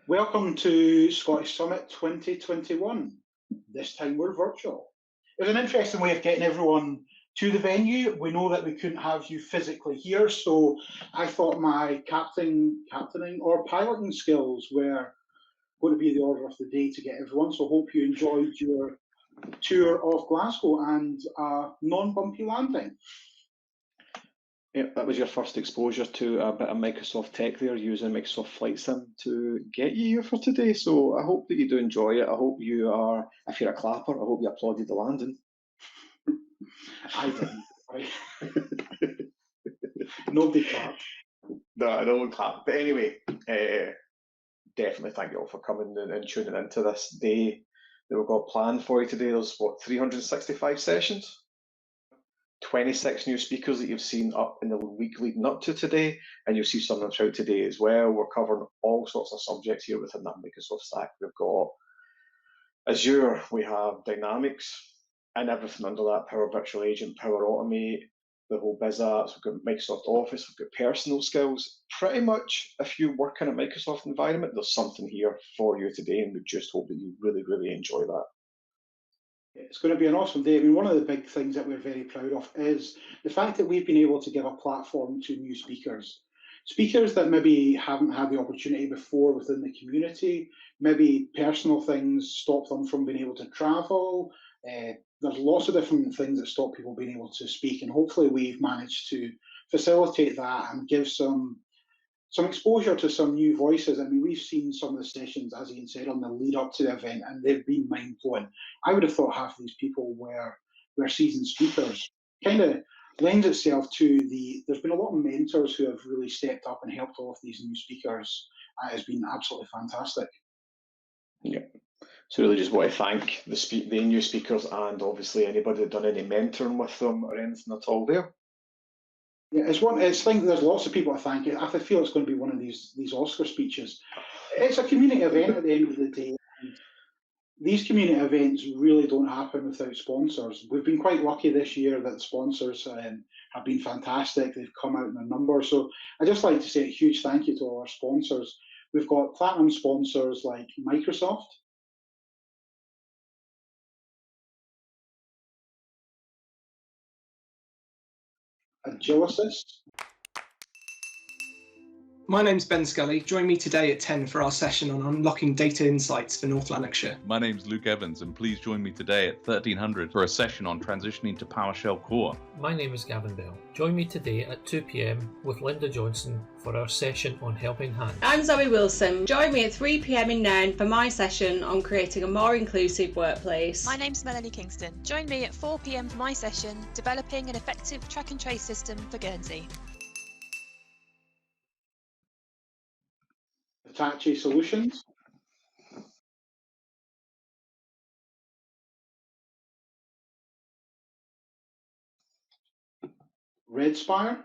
Welcome to Scottish Summit 2021. This time we're virtual. It was an interesting way of getting everyone to the venue. We know that we couldn't have you physically here, so I thought my captaining or piloting skills were going to be the order of the day to get everyone. So hope you enjoyed your tour of Glasgow and a non-bumpy landing. Yep, that was your first exposure to a bit of Microsoft tech there, using Microsoft Flight Sim to get you here for today. So I hope that you do enjoy it. I hope you are, if you're a clapper, I hope you applauded the landing. I didn't. Nobody clapped. No one clapped. But anyway, definitely thank you all for coming and tuning into this day that we've got planned for you today. There's, 365 sessions? 26 new speakers that you've seen up in the week leading up to today, and you'll see some of them throughout today as well. We're covering all sorts of subjects here within that Microsoft stack. We've got Azure, we have Dynamics, and everything under that: Power Virtual Agent, Power Automate, the whole biz apps. We've got Microsoft Office, we've got personal skills. Pretty much, if you work in a Microsoft environment, there's something here for you today, and we just hope that you really, really enjoy that. It's going to be an awesome day. I mean, one of the big things that we're very proud of is the fact that we've been able to give a platform to new speakers. Speakers that maybe haven't had the opportunity before within the community, maybe personal things stop them from being able to travel. There's lots of different things that stop people being able to speak, and hopefully we've managed to facilitate that and give some exposure to some new voices. I mean, we've seen some of the sessions, as Iain said, on the lead up to the event, and they've been mind-blowing. I would have thought half of these people were seasoned speakers. Kind of lends itself to there's been a lot of mentors who have really stepped up and helped all of these new speakers. It's been absolutely fantastic. Yeah. So really just want to thank the new speakers, and obviously anybody that done any mentoring with them or anything at all there. Yeah, there's lots of people to thank. I feel it's going to be one of these Oscar speeches. It's a community event at the end of the day. And these community events really don't happen without sponsors. We've been quite lucky this year that the sponsors have been fantastic. They've come out in a number. So I'd just like to say a huge thank you to all our sponsors. We've got platinum sponsors like Microsoft, Agilysys. My name's Ben Scully. Join me today at 10 for our session on unlocking data insights for North Lanarkshire. My name's Luke Evans, and please join me today at 1300 for a session on transitioning to PowerShell Core. My name is Gavin Bell. Join me today at 2 p.m. with Linda Johnson for our session on Helping Hands. I'm Zoe Wilson. Join me at 3 p.m. in Nairn for my session on creating a more inclusive workplace. My name's Melanie Kingston. Join me at 4 p.m. for my session, Developing an Effective Track and Trace System for Guernsey. Hitachi Solutions, Redspire,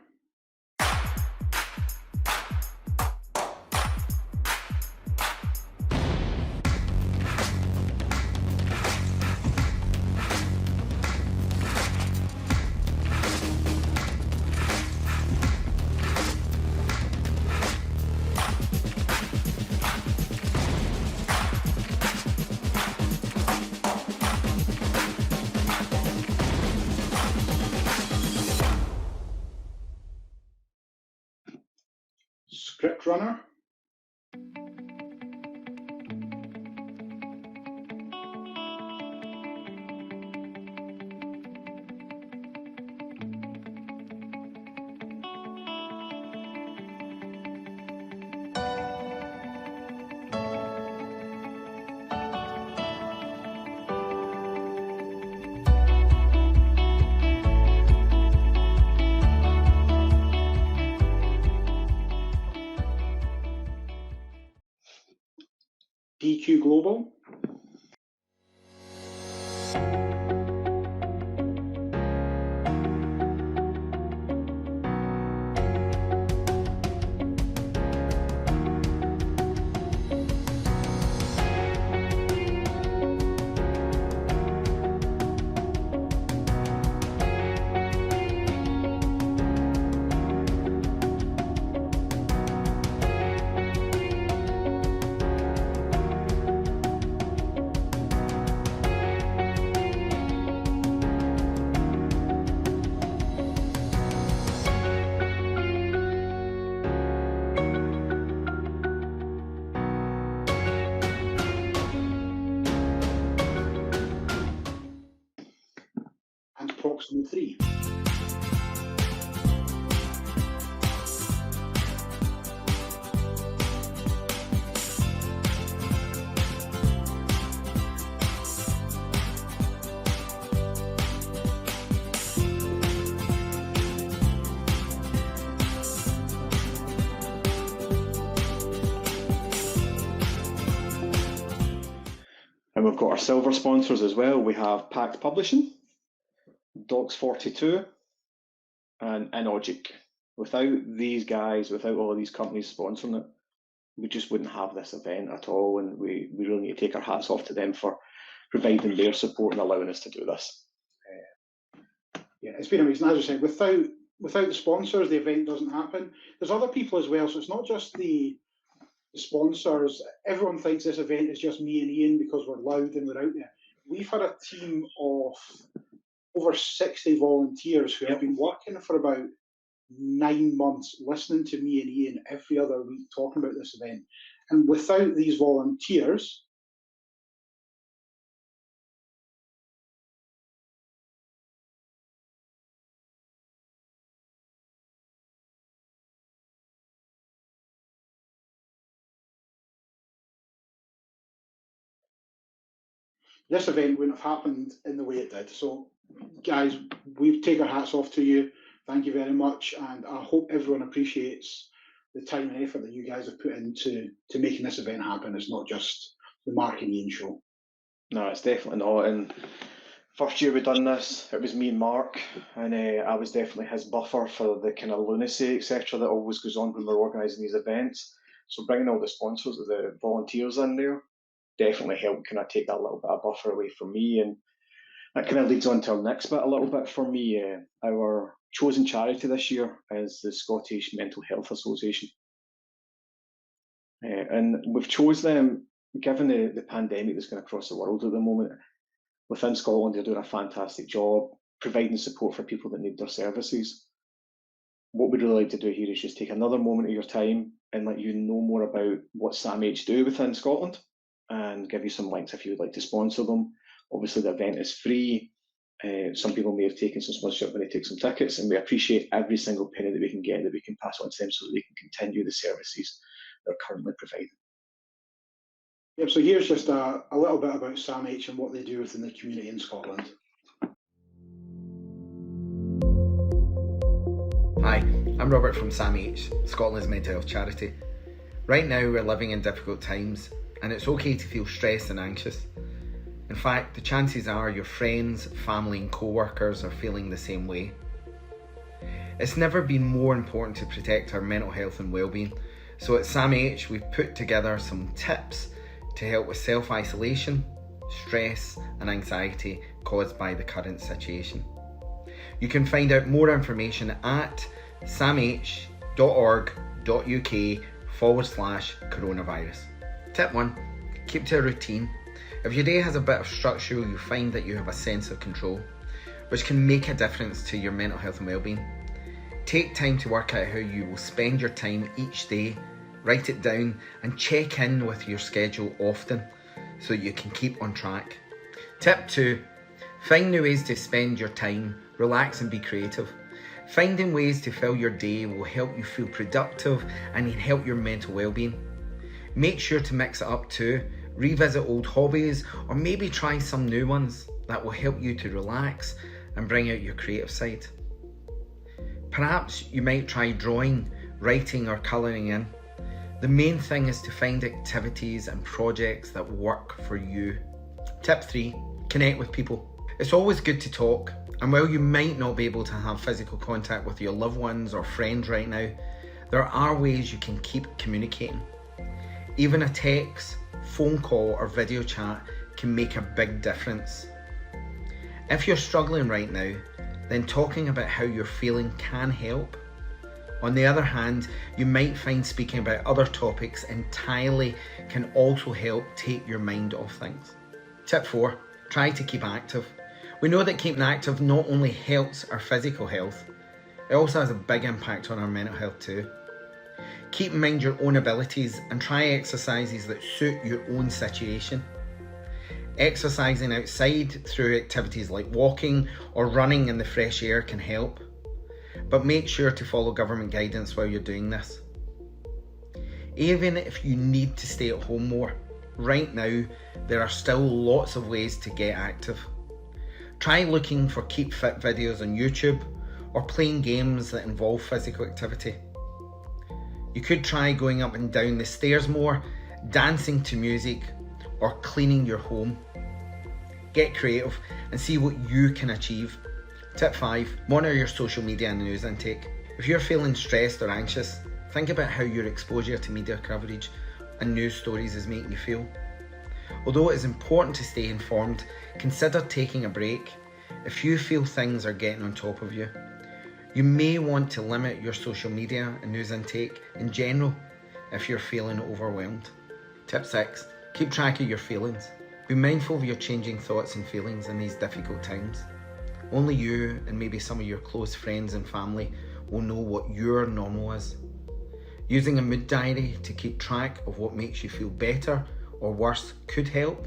Script Runner, DQ Global, Docs 103. And we've got our silver sponsors as well. We have Pact Publishing, Docs 42, and Inogic. Without these guys, without all of these companies sponsoring it, we just wouldn't have this event at all. And we really need to take our hats off to them for providing their support and allowing us to do this. Yeah, it's been amazing. As I said, without the sponsors, the event doesn't happen. There's other people as well, so it's not just the sponsors. Everyone thinks this event is just me and Iain because we're loud and we're out there. We've had a team of over 60 volunteers who have been working for about 9 months listening to me and Iain every other week talking about this event. And without these volunteers, this event wouldn't have happened in the way it did. So, guys, we take our hats off to you. Thank you very much. And I hope everyone appreciates the time and effort that you guys have put into making this event happen. It's not just the Mark and Iain show. No, it's definitely not. And first year we done this, it was me and Mark, and I was definitely his buffer for the kind of lunacy, etc., that always goes on when we're organising these events. So bringing all the sponsors, the volunteers in there, definitely helped kind of take that little bit of buffer away from me. And that kind of leads on to our next bit a little bit for me. Our chosen charity this year is the Scottish Mental Health Association. And we've chose them, given the pandemic that's going across the world at the moment. Within Scotland, they're doing a fantastic job providing support for people that need their services. What we'd really like to do here is just take another moment of your time and let you know more about what SAMH do within Scotland, and give you some links if you would like to sponsor them. Obviously, the event is free. Some people may have taken some sponsorship when they take some tickets, and we appreciate every single penny that we can get, that we can pass on to them so that they can continue the services they're currently providing. Yep, so here's just a little bit about SAMH and what they do within the community in Scotland. Hi, I'm Robert from SAMH, Scotland's mental health charity. Right now we're living in difficult times, and it's okay to feel stressed and anxious. In fact, the chances are your friends, family and co-workers are feeling the same way. It's never been more important to protect our mental health and well-being, so at SAMH we've put together some tips to help with self-isolation, stress and anxiety caused by the current situation. You can find out more information at samh.org.uk/coronavirus. Tip 1. Keep to a routine. If your day has a bit of structure, you'll find that you have a sense of control, which can make a difference to your mental health and well-being. Take time to work out how you will spend your time each day, write it down and check in with your schedule often so you can keep on track. Tip 2. Find new ways to spend your time, relax and be creative. Finding ways to fill your day will help you feel productive and help your mental well-being. Make sure to mix it up too. Revisit old hobbies or maybe try some new ones that will help you to relax and bring out your creative side. Perhaps you might try drawing, writing or colouring in. The main thing is to find activities and projects that work for you. Tip 3. Connect with people. It's always good to talk, and while you might not be able to have physical contact with your loved ones or friends right now, there are ways you can keep communicating. Even a text, phone call or video chat can make a big difference. If you're struggling right now, then talking about how you're feeling can help. On the other hand, you might find speaking about other topics entirely can also help take your mind off things. Tip 4. Try to keep active. We know that keeping active not only helps our physical health, it also has a big impact on our mental health too. Keep in mind your own abilities and try exercises that suit your own situation. Exercising outside through activities like walking or running in the fresh air can help, but make sure to follow government guidance while you're doing this. Even if you need to stay at home more, right now there are still lots of ways to get active. Try looking for Keep Fit videos on YouTube or playing games that involve physical activity. You could try going up and down the stairs more, dancing to music, or cleaning your home. Get creative and see what you can achieve. Tip 5, monitor your social media and news intake. If you're feeling stressed or anxious, think about how your exposure to media coverage and news stories is making you feel. Although it is important to stay informed, consider taking a break if you feel things are getting on top of you. You may want to limit your social media and news intake in general if you're feeling overwhelmed. Tip 6, keep track of your feelings. Be mindful of your changing thoughts and feelings in these difficult times. Only you and maybe some of your close friends and family will know what your normal is. Using a mood diary to keep track of what makes you feel better or worse could help.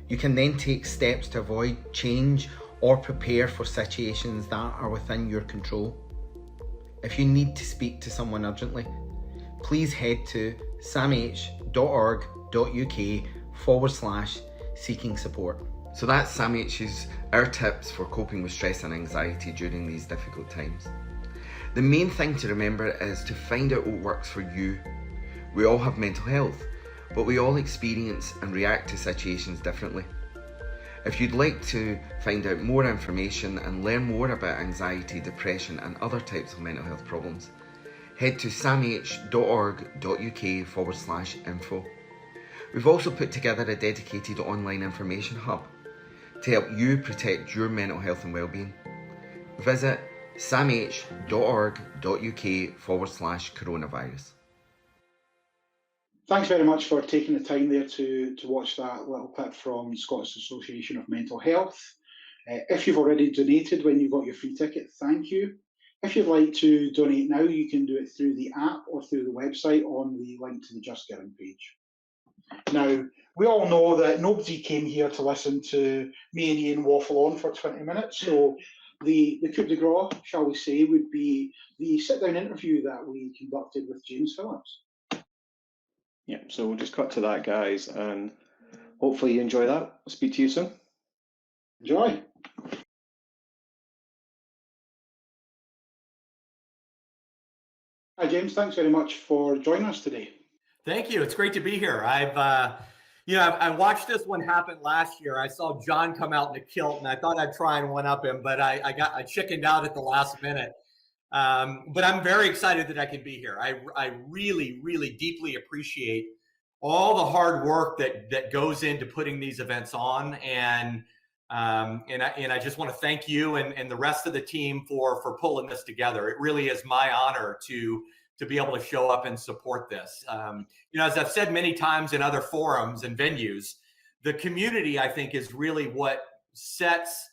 You can then take steps to avoid change or prepare for situations that are within your control. If you need to speak to someone urgently, please head to samh.org.uk/seeking support. So that's SAMH's our tips for coping with stress and anxiety during these difficult times. The main thing to remember is to find out what works for you. We all have mental health, but we all experience and react to situations differently. If you'd like to find out more information and learn more about anxiety, depression and other types of mental health problems, head to samh.org.uk/info. We've also put together a dedicated online information hub to help you protect your mental health and wellbeing. Visit samh.org.uk/coronavirus. Thanks very much for taking the time there to watch that little clip from Scottish Association of Mental Health. If you've already donated when you got your free ticket, thank you. If you'd like to donate now, you can do it through the app or through the website on the link to the Just Giving page. Now, we all know that nobody came here to listen to me and Iain waffle on for 20 minutes, so the coup de grace, shall we say, would be the sit-down interview that we conducted with James Phillips. Yeah, so we'll just cut to that, guys, and hopefully you enjoy that. I'll speak to you soon. Enjoy. Hi, James. Thanks very much for joining us today. Thank you. It's great to be here. I watched this one happen last year. I saw John come out in a kilt, and I thought I'd try and one-up him, but I chickened out at the last minute. But I'm very excited that I can be here. I really, really deeply appreciate all the hard work that goes into putting these events on, and I just want to thank you and the rest of the team for pulling this together. It really is my honor to be able to show up and support this. As I've said many times in other forums and venues, the community, I think, is really what sets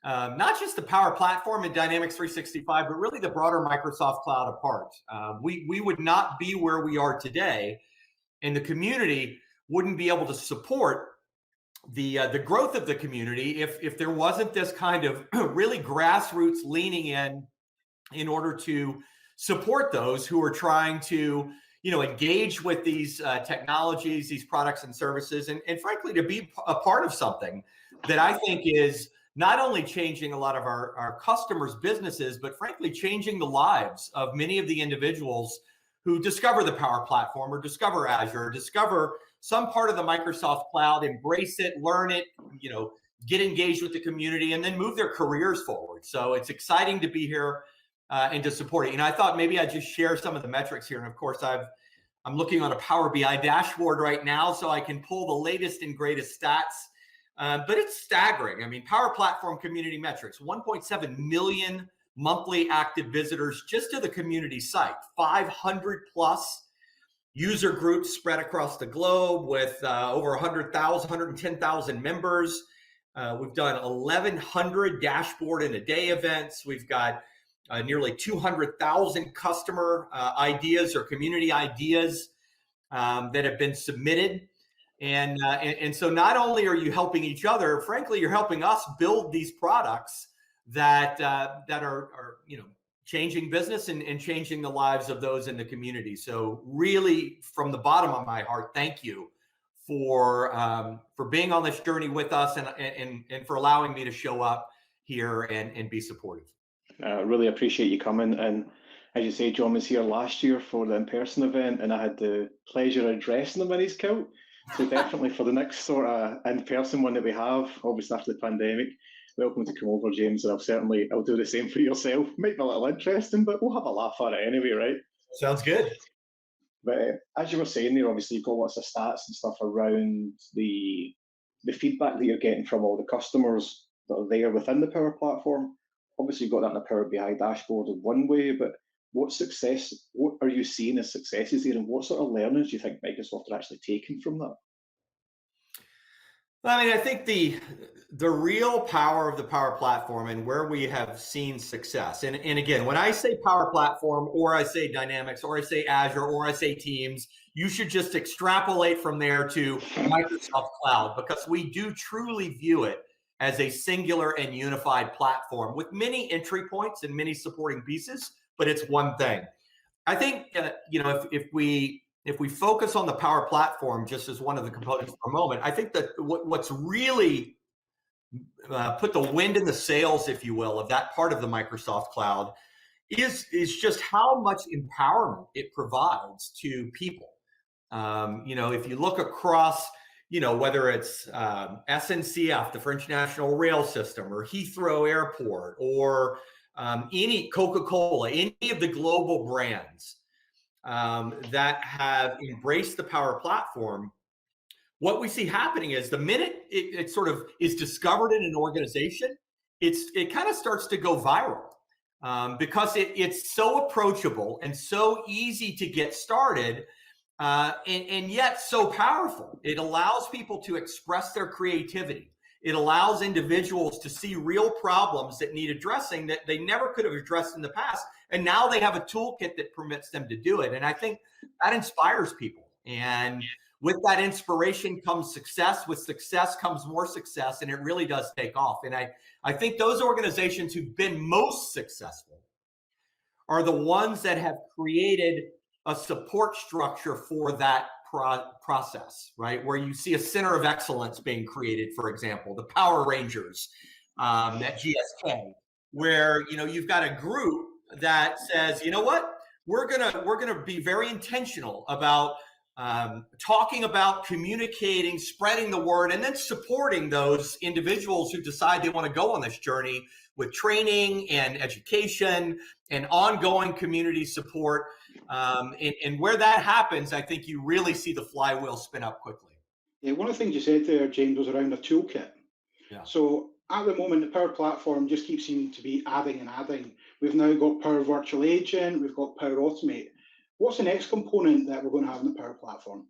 not just the Power Platform and Dynamics 365, but really the broader Microsoft Cloud apart. We would not be where we are today, and the community wouldn't be able to support the growth of the community if there wasn't this kind of really grassroots leaning in order to support those who are trying to engage with these technologies, these products and services, and frankly, to be a part of something that I think is not only changing a lot of our customers' businesses, but frankly, changing the lives of many of the individuals who discover the Power Platform or discover Azure, or discover some part of the Microsoft Cloud, embrace it, learn it, get engaged with the community, and then move their careers forward. So it's exciting to be here and to support it. I thought maybe I'd just share some of the metrics here. And of course, I'm looking on a Power BI dashboard right now, so I can pull the latest and greatest stats. But it's staggering. I mean, Power Platform community metrics, 1.7 million monthly active visitors just to the community site, 500 plus user groups spread across the globe with over 110,000 members. We've done 1,100 dashboard in a day events. We've got nearly 200,000 customer ideas or community ideas that have been submitted. And so not only are you helping each other, frankly, you're helping us build these products that are changing business and changing the lives of those in the community. So really, from the bottom of my heart, thank you for being on this journey with us and for allowing me to show up here and be supportive. I really appreciate you coming. And as you say, John was here last year for the in-person event, and I had the pleasure of dressing him in his kilt. So definitely for the next sort of in-person one that we have, obviously after the pandemic, welcome to come over, James, and I'll do the same for yourself. Might be a little interesting, but we'll have a laugh at it anyway, right? Sounds good. But as you were saying there, obviously you've got lots of stats and stuff around the feedback that you're getting from all the customers that are there within the Power Platform. Obviously you've got that in the Power BI dashboard in one way, but what are you seeing as successes here, and what sort of learnings do you think Microsoft are actually taking from that? I mean, I think the real power of the Power Platform and where we have seen success, and again, when I say Power Platform, or I say Dynamics, or I say Azure, or I say Teams, you should just extrapolate from there to Microsoft Cloud, because we do truly view it as a singular and unified platform with many entry points and many supporting pieces, but it's one thing. I think, if we focus on the Power Platform just as one of the components for a moment, I think that what's really put the wind in the sails, if you will, of that part of the Microsoft Cloud is just how much empowerment it provides to people. If you look across, whether it's SNCF, the French National Rail System, or Heathrow Airport, or any Coca-Cola, any of the global brands that have embraced the Power Platform, what we see happening is the minute it sort of is discovered in an organization, it kind of starts to go viral because it's so approachable and so easy to get started, and yet so powerful. It allows people to express their creativity. It allows individuals to see real problems that need addressing that they never could have addressed in the past. And now they have a toolkit that permits them to do it. And I think that inspires people. And with that inspiration comes success. With success comes more success. And it really does take off. And I think those organizations who've been most successful are the ones that have created a support structure for that process, right? Where you see a center of excellence being created, for example, the Power Rangers at GSK, where you've got a group that says, you know what, we're gonna be very intentional about talking about, communicating, spreading the word, and then supporting those individuals who decide they want to go on this journey with training and education and ongoing community support. And where that happens, I think you really see the flywheel spin up quickly. Yeah, one of the things you said there, James, was around a toolkit. Yeah. So at the moment, the Power Platform just keeps seeming to be adding and adding. We've now got Power Virtual Agent, we've got Power Automate. What's the next component that we're going to have in the Power Platform?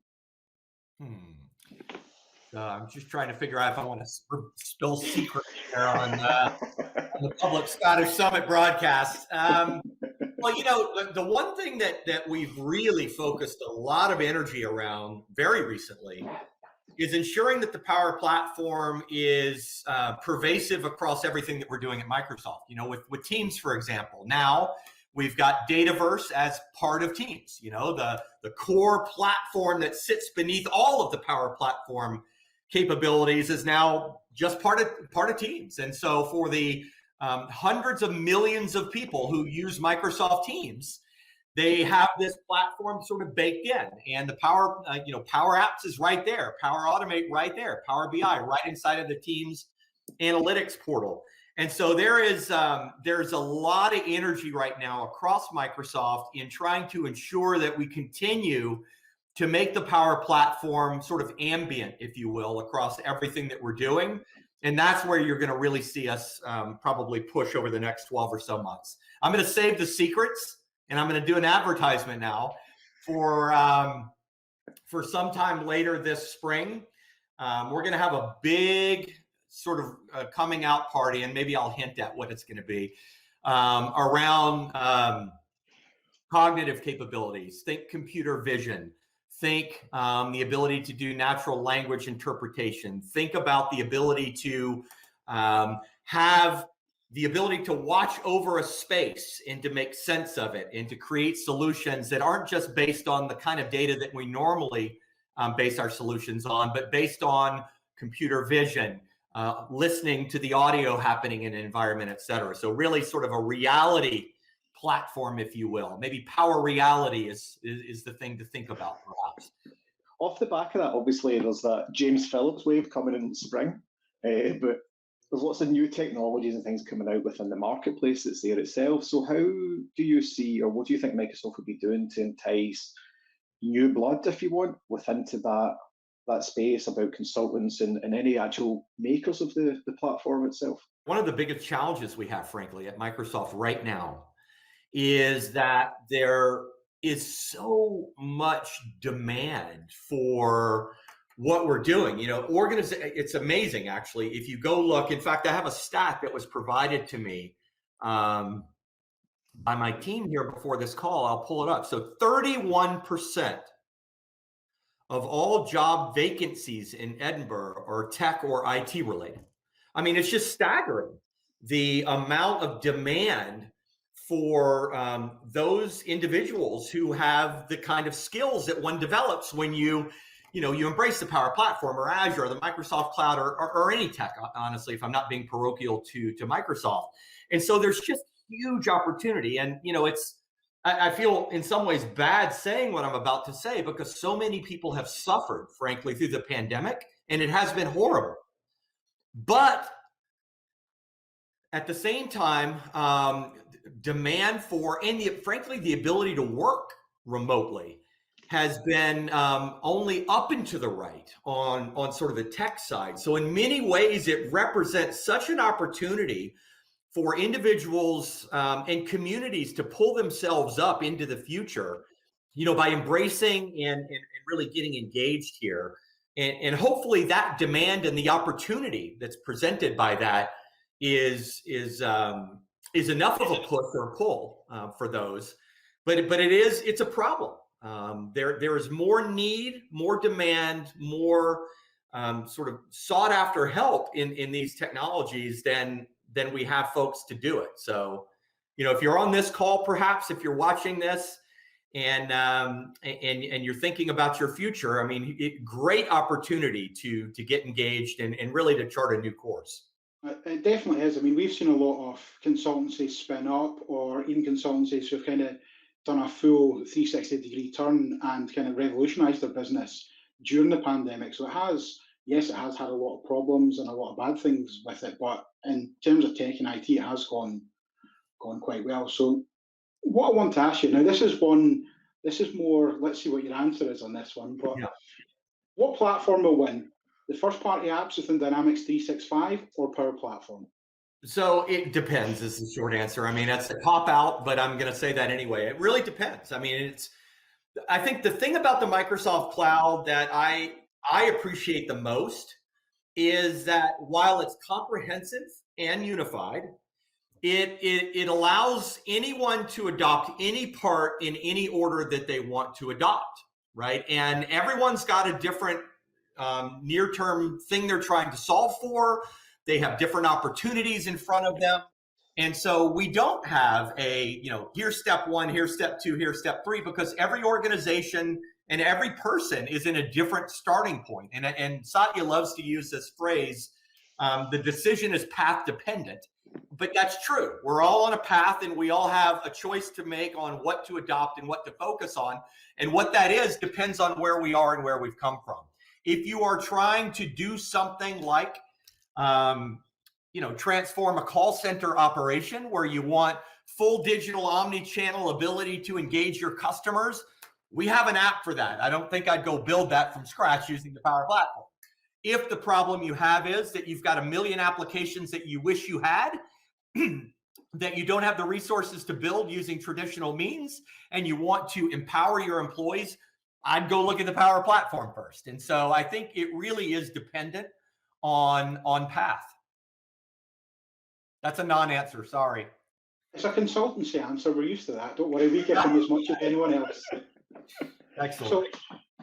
I'm just trying to figure out if I want to spill secrets here on the public Scottish Summit broadcast. Well, the one thing that we've really focused a lot of energy around very recently is ensuring that the Power Platform is pervasive across everything that we're doing at Microsoft. With Teams, for example, now we've got Dataverse as part of Teams. The core platform that sits beneath all of the Power Platform capabilities is now just part of Teams. And so for the hundreds of millions of people who use Microsoft Teams, they have this platform sort of baked in, and the Power Apps is right there, Power Automate right there, Power BI right inside of the Teams analytics portal. And so there's a lot of energy right now across Microsoft in trying to ensure that we continue to make the Power Platform sort of ambient, if you will, across everything that we're doing. And that's where you're going to really see us probably push over the next 12 or so months. I'm going to save the secrets, and I'm going to do an advertisement now for sometime later this spring. We're going to have a big sort of coming out party, and maybe I'll hint at what it's going to be, around cognitive capabilities. Think computer vision, Think the ability to do natural language interpretation. Think about the ability to have the ability to watch over a space and to make sense of it and to create solutions that aren't just based on the kind of data that we normally base our solutions on, but based on computer vision, listening to the audio happening in an environment, et cetera. So really sort of a reality platform, if you will. Maybe power reality is the thing to think about, perhaps. Off the back of that, obviously, there's that James Phillips wave coming in the spring, but there's lots of new technologies and things coming out within the marketplace that's there itself. So how do you see, or what do you think Microsoft would be doing to entice new blood, if you want, into that space about consultants and any actual makers of the platform itself? One of the biggest challenges we have, frankly, at Microsoft right now is that there is so much demand for what we're doing. You know, it's amazing, actually. If you go look, in fact, I have a stat that was provided to me by my team here before this call. I'll pull it up. So 31% of all job vacancies in Edinburgh are tech or IT related. I mean, it's just staggering, the amount of demand for those individuals who have the kind of skills that one develops when you embrace the Power Platform or Azure or the Microsoft Cloud or any tech, honestly, if I'm not being parochial to Microsoft. And so there's just huge opportunity. And, I feel in some ways bad saying what I'm about to say because so many people have suffered, frankly, through the pandemic, and it has been horrible. But at the same time, demand for, and frankly, the ability to work remotely has been only up and to the right on sort of the tech side. So in many ways, it represents such an opportunity for individuals and communities to pull themselves up into the future, by embracing and really getting engaged here. And hopefully that demand and the opportunity that's presented by that is enough of a push or a pull for those. But it's a problem. There is more need, more demand, more sort of sought after help in these technologies than we have folks to do it. So, if you're on this call, perhaps if you're watching this and you're thinking about your future, I mean, great opportunity to get engaged and really to chart a new course. It definitely is. I mean, we've seen a lot of consultancies spin up, or even consultancies who've kind of done a full 360-degree turn and kind of revolutionized their business during the pandemic. So it has had a lot of problems and a lot of bad things with it, but in terms of tech and IT, it has gone quite well. So what I want to ask you now, this is more, let's see what your answer is on this one, but yeah. What platform will win? The first-party apps within Dynamics 365 or Power Platform? So it depends is the short answer. I mean, that's a cop-out, but I'm going to say that anyway. It really depends. I mean, I think the thing about the Microsoft Cloud that I appreciate the most is that while it's comprehensive and unified, it allows anyone to adopt any part in any order that they want to adopt, right? And everyone's got a different near-term thing they're trying to solve for. They have different opportunities in front of them. And so we don't have here's step one, here's step two, here's step three, because every organization and every person is in a different starting point. And Satya loves to use this phrase, the decision is path dependent. But that's true. We're all on a path and we all have a choice to make on what to adopt and what to focus on. And what that is depends on where we are and where we've come from. If you are trying to do something like, transform a call center operation where you want full digital omni-channel ability to engage your customers, we have an app for that. I don't think I'd go build that from scratch using the Power Platform. If the problem you have is that you've got a million applications that you wish you had, that you don't have the resources to build using traditional means, and you want to empower your employees, I'd go look at the Power Platform first. And so I think it really is dependent on path. That's a non-answer, sorry. It's a consultancy answer, we're used to that. Don't worry, we get them as much as anyone else. Excellent. So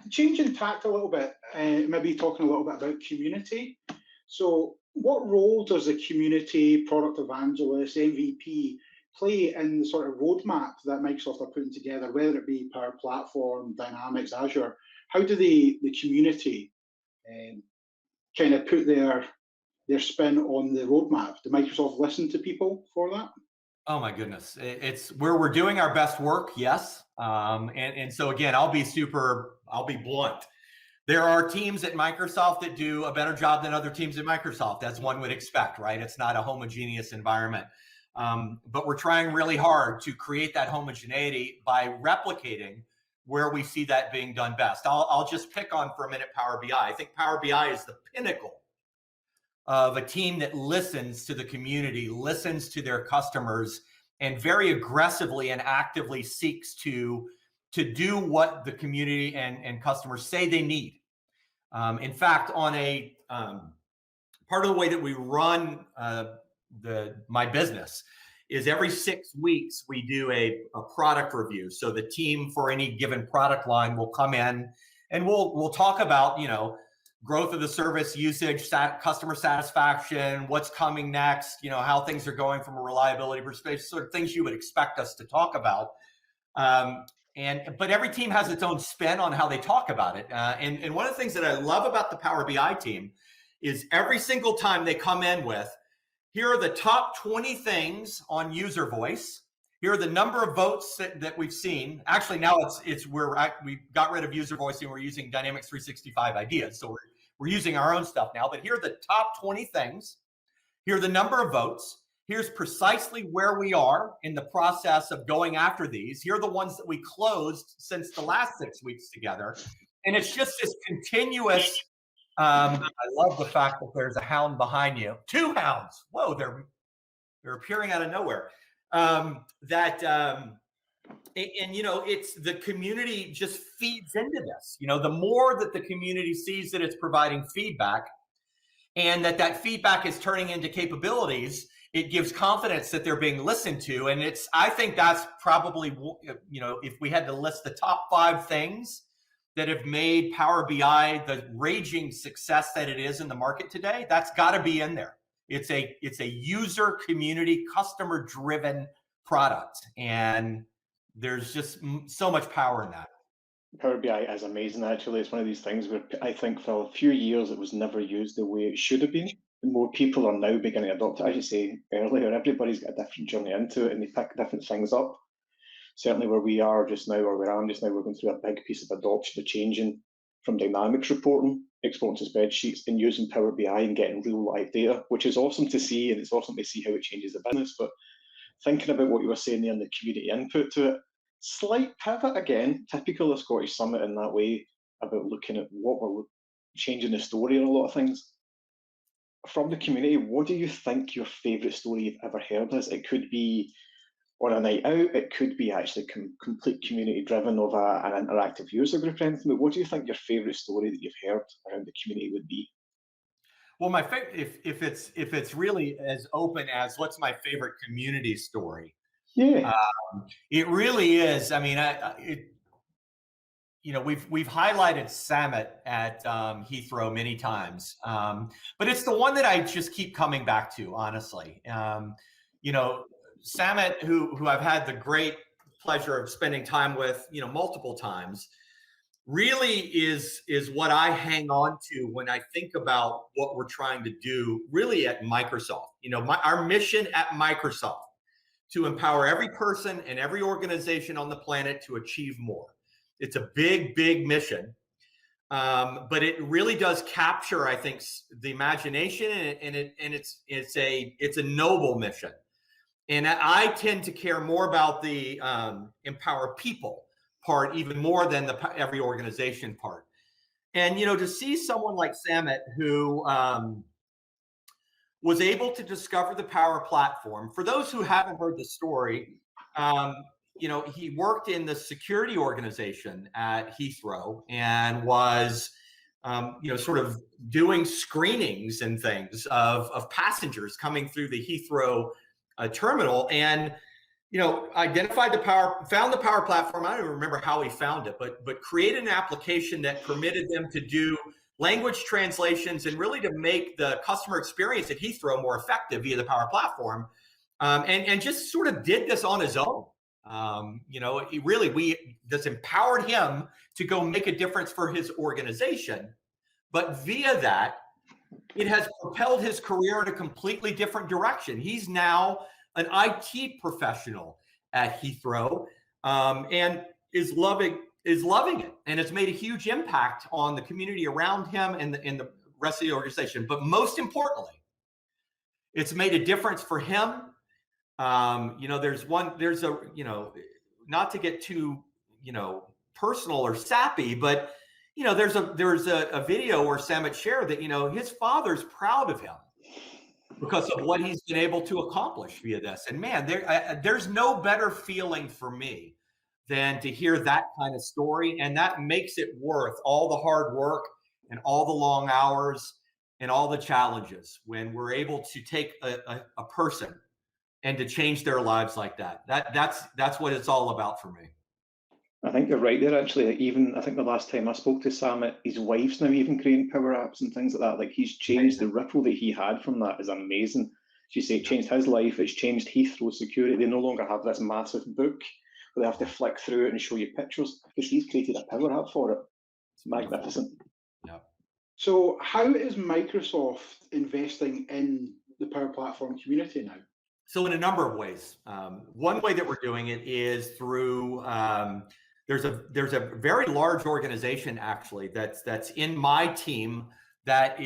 Changing tact a little bit, maybe talking a little bit about community. So what role does the community, product evangelist, MVP play in the sort of roadmap that Microsoft are putting together, whether it be Power Platform, Dynamics, Azure? How do the community kind of put their spin on the roadmap? Do Microsoft listen to people for that? Oh my goodness. It's where we're doing our best work. Yes. And so again, I'll be blunt. There are teams at Microsoft that do a better job than other teams at Microsoft, as one would expect, right? It's not a homogeneous environment. But we're trying really hard to create that homogeneity by replicating where we see that being done best. I'll just pick on for a minute Power BI. I think Power BI is the pinnacle of a team that listens to the community, listens to their customers, and very aggressively and actively seeks to do what the community and customers say they need. In fact, on a part of the way that we run my business is every 6 weeks we do a product review. So the team for any given product line will come in and we'll talk about, growth of the service, usage, customer satisfaction, what's coming next, how things are going from a reliability perspective, sort of things you would expect us to talk about. But every team has its own spin on how they talk about it. And one of the things that I love about the Power BI team is every single time they come in with, here are the top 20 things on user voice. Here are the number of votes that we've seen. Actually, now we got rid of user voice and we're using Dynamics 365 ideas. So we're using our own stuff now, but here are the top 20 things. Here are the number of votes. Here's precisely where we are in the process of going after these. Here are the ones that we closed since the last 6 weeks together. And it's just this continuous, I love the fact that there's a hound behind you. 2 hounds. Whoa, they're appearing out of nowhere. It's the community just feeds into this. The more that the community sees that it's providing feedback and that feedback is turning into capabilities, it gives confidence that they're being listened to. And I think that's probably, if we had to list the top 5 things that have made Power BI the raging success that it is in the market today, that's got to be in there. It's a user community, customer driven product. And there's just so much power in that. Power BI is amazing, actually. It's one of these things where I think for a few years it was never used the way it should have been. More people are now beginning to adopt it. As you say earlier, everybody's got a different journey into it and they pick different things up. Certainly where we are just now, or where I'm just now, we're going through a big piece of adoption, the changing from Dynamics reporting, exporting to spreadsheets, and using Power BI and getting real live data, which is awesome to see, and it's awesome to see how it changes the business. But thinking about what you were saying there and the community input to it, slight pivot again, typical of Scottish Summit in that way, about looking at what we're changing the story on a lot of things. From the community, what do you think your favourite story you've ever heard is? It could be on a night out, it could be actually complete community driven of an interactive user group or anything, but what do you think your favourite story that you've heard around the community would be? Well, my favorite, if it's really as open as what's my favorite community story, it really is. I mean, we've highlighted SAMH at Heathrow many times, but it's the one that I just keep coming back to, honestly. SAMH, who I've had the great pleasure of spending time with, multiple times, really is what I hang on to when I think about what we're trying to do really at Microsoft. Our mission at Microsoft to empower every person and every organization on the planet to achieve more. It's a big, big mission, but it really does capture, I think, the imagination, and it's a noble mission. And I tend to care more about the empower people part even more than the every organization part. And to see someone like SAMH who was able to discover the Power Platform. For those who haven't heard the story, he worked in the security organization at Heathrow and was, sort of doing screenings and things of passengers coming through the Heathrow terminal. And, identified found the Power Platform. I don't even remember how he found it, but created an application that permitted them to do language translations and really to make the customer experience at Heathrow more effective via the Power Platform, and just sort of did this on his own. We just empowered him to go make a difference for his organization, but via that, it has propelled his career in a completely different direction. He's now an IT professional at Heathrow, and is loving it, and it's made a huge impact on the community around him and the rest of the organization. But most importantly, it's made a difference for him. Not to get too personal or sappy, but there's a video where SAMH shared that his father's proud of him because of what he's been able to accomplish via this. And man, there's no better feeling for me than to hear that kind of story. And that makes it worth all the hard work and all the long hours and all the challenges when we're able to take a person and to change their lives like that. That's what it's all about for me. I think you're right there, actually. I think the last time I spoke to Sam, his wife's now even creating power apps and things like that. Like, he's changed the ripple that he had from that is amazing. She said it changed his life. It's changed Heathrow security. They no longer have this massive book where they have to flick through it and show you pictures, because he's created a power app for it. It's magnificent. Yeah. So how is Microsoft investing in the Power Platform community now? So in a number of ways. One way that we're doing it is through there's a very large organization actually that's in my team that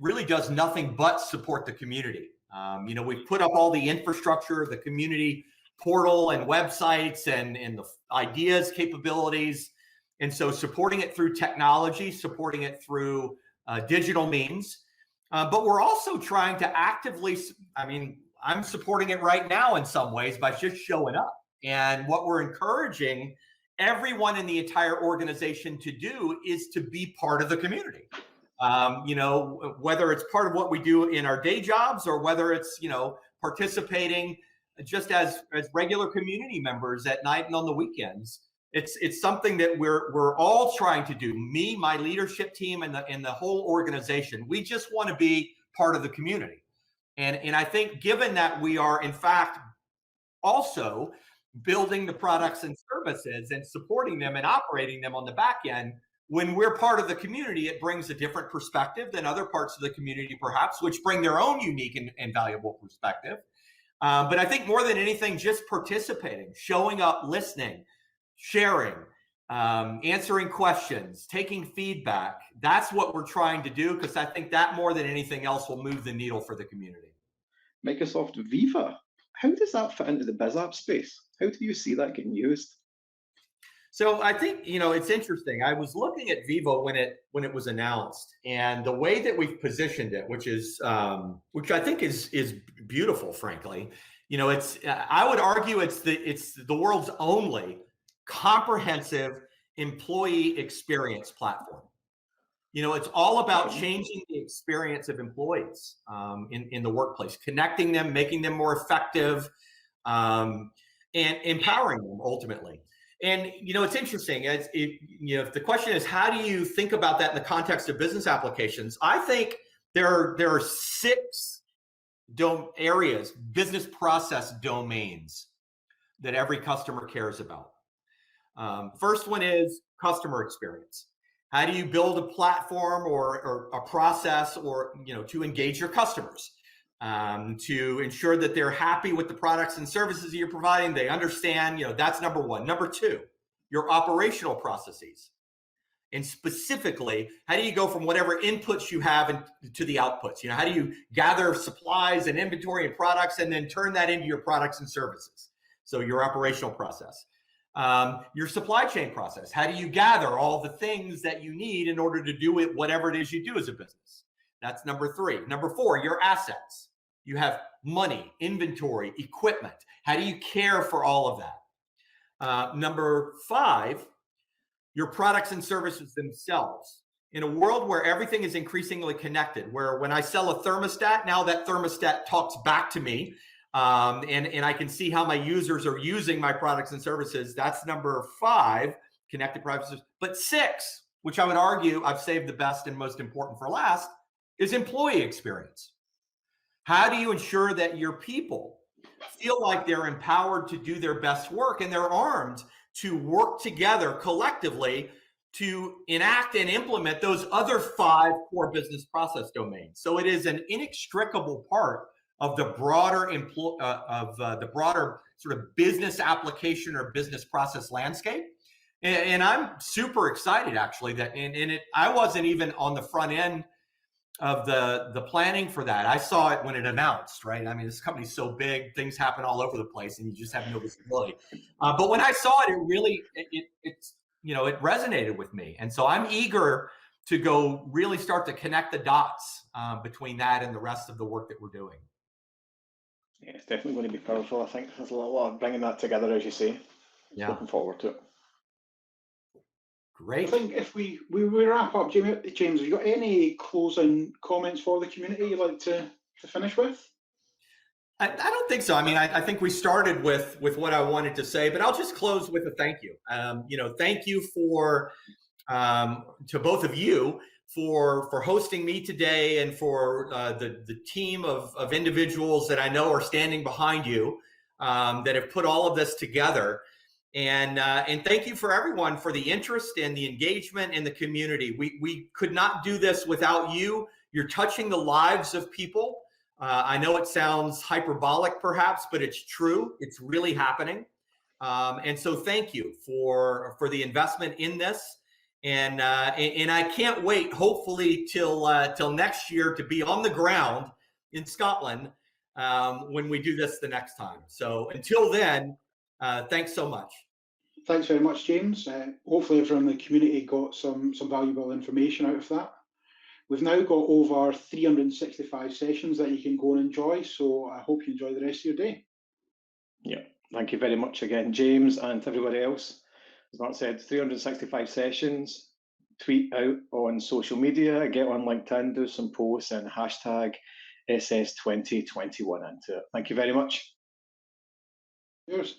really does nothing but support the community. We've put up all the infrastructure, the community portal and websites and the ideas, capabilities. And so supporting it through technology, supporting it through digital means. But we're also trying to actively, I'm supporting it right now in some ways by just showing up. And what we're encouraging everyone in the entire organization to do is to be part of the community. Whether it's part of what we do in our day jobs or whether it's, participating just as regular community members at night and on the weekends. It's something that we're all trying to do. Me, my leadership team, and the whole organization. We just want to be part of the community. And I think given that we are, in fact, also building the products and services and supporting them and operating them on the back end, when we're part of the community, it brings a different perspective than other parts of the community, perhaps, which bring their own unique and valuable perspective. But I think more than anything, just participating, showing up, listening, sharing, answering questions, taking feedback. That's what we're trying to do, because I think that more than anything else will move the needle for the community. Microsoft Viva, how does that fit into the biz app space? How do you see that getting used? So I think, it's interesting. I was looking at Viva when it was announced, and the way that we've positioned it, which I think is beautiful, frankly. I would argue it's the world's only comprehensive employee experience platform. It's all about changing the experience of employees in the workplace, connecting them, making them more effective, and empowering them ultimately. And it's interesting. If the question is, how do you think about that in the context of business applications? I think there are 6 areas, business process domains, that every customer cares about. First one is customer experience. How do you build a platform or a process or to engage your customers, to ensure that they're happy with the products and services that you're providing? They understand, that's number 1. Number 2, your operational processes. And specifically, how do you go from whatever inputs you have to the outputs? How do you gather supplies and inventory and products and then turn that into your products and services? So your operational process. Your supply chain process. How do you gather all the things that you need in order to do it, whatever it is you do as a business? That's number 3. Number 4, your assets. You have money, inventory, equipment. How do you care for all of that? Number 5, your products and services themselves. In a world where everything is increasingly connected, where when I sell a thermostat, now that thermostat talks back to me. and I can see how my users are using my products and services. That's number 5, connected private systems. But 6, which I would argue I've saved the best and most important for last, is employee experience. How do you ensure that your people feel like they're empowered to do their best work and they're armed to work together collectively to enact and implement those other 5 core business process domains? So it is an inextricable part of the broader the broader sort of business application or business process landscape. And I'm super excited, actually, that I wasn't even on the front end of the planning for that. I saw it when it announced, right? I mean, this company's so big, things happen all over the place, and you just have no visibility. But when I saw it, it really it resonated with me, and so I'm eager to go really start to connect the dots between that and the rest of the work that we're doing. Yeah, it's definitely going to be powerful. I think there's a lot of bringing that together, as you say. Yeah. Looking forward to it. Great. I think if we wrap up, James, have you got any closing comments for the community you'd like to finish with? I don't think so. I mean, I think we started with what I wanted to say, but I'll just close with a thank you. Thank you to both of you for hosting me today, and for the team of individuals that I know are standing behind you that have put all of this together. And thank you for everyone for the interest and the engagement in the community. We could not do this without you. You're touching the lives of people. I know it sounds hyperbolic perhaps, but it's true. It's really happening. And so thank you for the investment in this. And I can't wait, hopefully till next year, to be on the ground in Scotland when we do this the next time. So until then, thanks so much. Thanks very much, James. Hopefully everyone in the community got some valuable information out of that. We've now got over 365 sessions that you can go and enjoy, so I hope you enjoy the rest of your day. Yeah, thank you very much again, James, and to everybody else. As Mark said, 365 sessions. Tweet out on social media, get on LinkedIn, do some posts, and hashtag SS2021 into it. Thank you very much. Cheers.